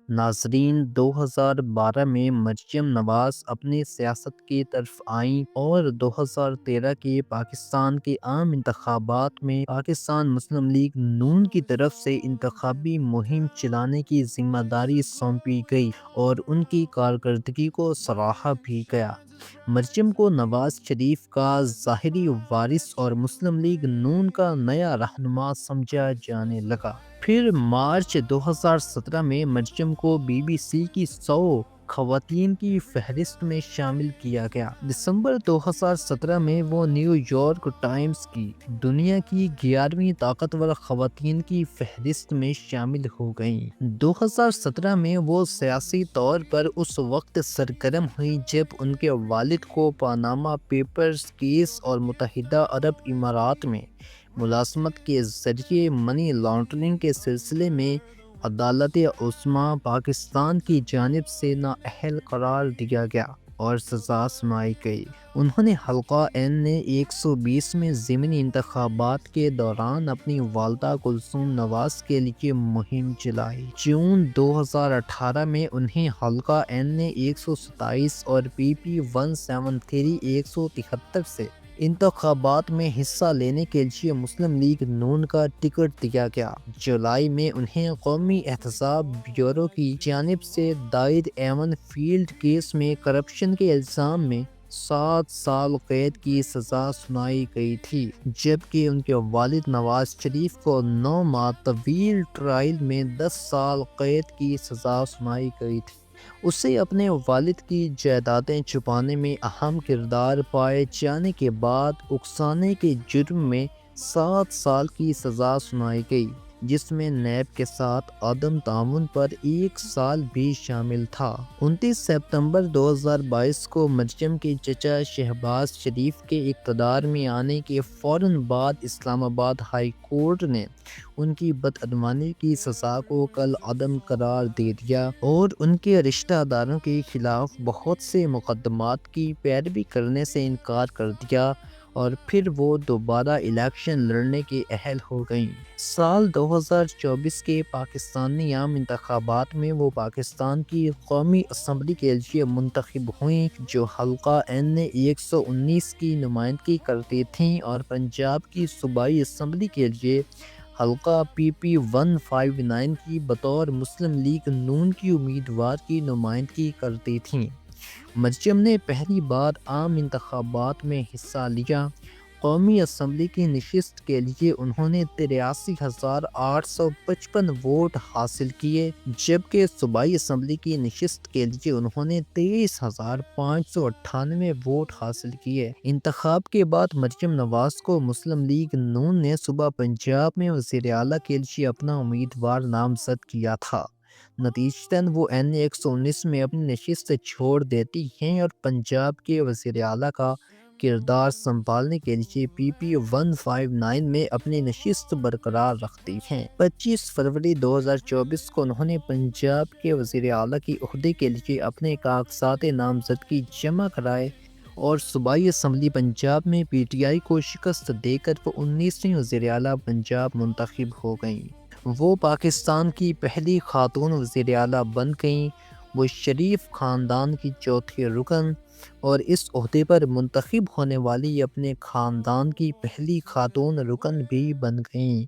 ناظرین، 2012 میں مریم نواز اپنی سیاست کی طرف آئیں اور 2013 کے پاکستان کے عام انتخابات میں پاکستان مسلم لیگ نون کی طرف سے انتخابی مہم چلانے کی ذمہ داری سونپی گئی اور ان کی کارکردگی کو سراہا بھی گیا۔ مریم کو نواز شریف کا ظاہری وارث اور مسلم لیگ نون کا نیا رہنما سمجھا جانے لگا۔ پھر مارچ 2017 میں مریم کو بی بی سی کی 100 خواتین کی فہرست میں شامل کیا گیا۔ دسمبر 2017 میں وہ نیو یارک ٹائمز کی دنیا کی 11ویں طاقتور خواتین کی فہرست میں شامل ہو گئیں۔ 2017 میں وہ سیاسی طور پر اس وقت سرگرم ہوئی جب ان کے والد کو پاناما پیپرز کیس اور متحدہ عرب امارات میں ملازمت کے ذریعے منی لانڈرنگ کے سلسلے میں عدالت عظمیٰ پاکستان کی جانب سے نااہل قرار دیا گیا اور سزا سنائی گئی۔ انہوں نے حلقہ N 120 میں ضمنی انتخابات کے دوران اپنی والدہ کلثوم نواز کے لیے مہم چلائی۔ جون 2018 میں انہیں حلقہ N 127 اور PP 173 173 سے انتخابات میں حصہ لینے کے لیے مسلم لیگ نون کا ٹکٹ دیا گیا۔ جولائی میں انہیں قومی احتساب بیورو کی جانب سے دائر ایون فیلڈ کیس میں کرپشن کے الزام میں 7 سال قید کی سزا سنائی گئی تھی، جبکہ ان کے والد نواز شریف کو 9 ماہ طویل ٹرائل میں 10 سال قید کی سزا سنائی گئی تھی۔ اسے اپنے والد کی جائیدادیں چھپانے میں اہم کردار پائے جانے کے بعد اکسانے کے جرم میں 7 سال کی سزا سنائی گئی، جس میں نیب کے ساتھ عدم تعاون پر 1 سال بھی شامل تھا۔ 29 ستمبر 2022 کو مریم کے چچا شہباز شریف کے اقتدار میں آنے کے فوراً بعد اسلام آباد ہائی کورٹ نے ان کی بدعنوانی کی سزا کو کالعدم قرار دے دیا اور ان کے رشتہ داروں کے خلاف بہت سے مقدمات کی پیروی کرنے سے انکار کر دیا اور پھر وہ دوبارہ الیکشن لڑنے کے اہل ہو گئیں۔ سال 2024 کے پاکستانی عام انتخابات میں وہ پاکستان کی قومی اسمبلی کے لیے منتخب ہوئیں، جو حلقہ N 119 کی نمائندگی کرتی تھیں، اور پنجاب کی صوبائی اسمبلی کے لیے حلقہ PP 159 کی بطور مسلم لیگ نون کی امیدوار کی نمائندگی کرتی تھیں۔ مریم نے پہلی بار عام انتخابات میں حصہ لیا۔ قومی اسمبلی کی نشست کے لیے انہوں نے 83,855 ووٹ حاصل کیے، جبکہ صوبائی اسمبلی کی نشست کے لیے انہوں نے 23,598 ووٹ حاصل کیے۔ انتخاب کے بعد مریم نواز کو مسلم لیگ نون نے صوبہ پنجاب میں وزیر اعلیٰ کے لیے اپنا امیدوار نامزد کیا تھا۔ نتیجتاً وہ N 119 میں اپنی نشست چھوڑ دیتی ہیں اور پنجاب کے وزیر اعلیٰ کا کردار سنبھالنے کے لیے PP 159 میں اپنی نشست برقرار رکھتی ہیں۔ 25 فروری 2024 کو انہوں نے پنجاب کے وزیر اعلیٰ کے عہدے کے لیے اپنے کاغذات نامزدگی جمع کرائے اور صوبائی اسمبلی پنجاب میں PTI کو شکست دے کر وہ 19ویں وزیر اعلیٰ پنجاب منتخب ہو گئیں۔ وہ پاکستان کی پہلی خاتون وزیر اعلیٰ بن گئیں۔ وہ شریف خاندان کی چوتھی رکن اور اس عہدے پر منتخب ہونے والی اپنے خاندان کی پہلی خاتون رکن بھی بن گئیں۔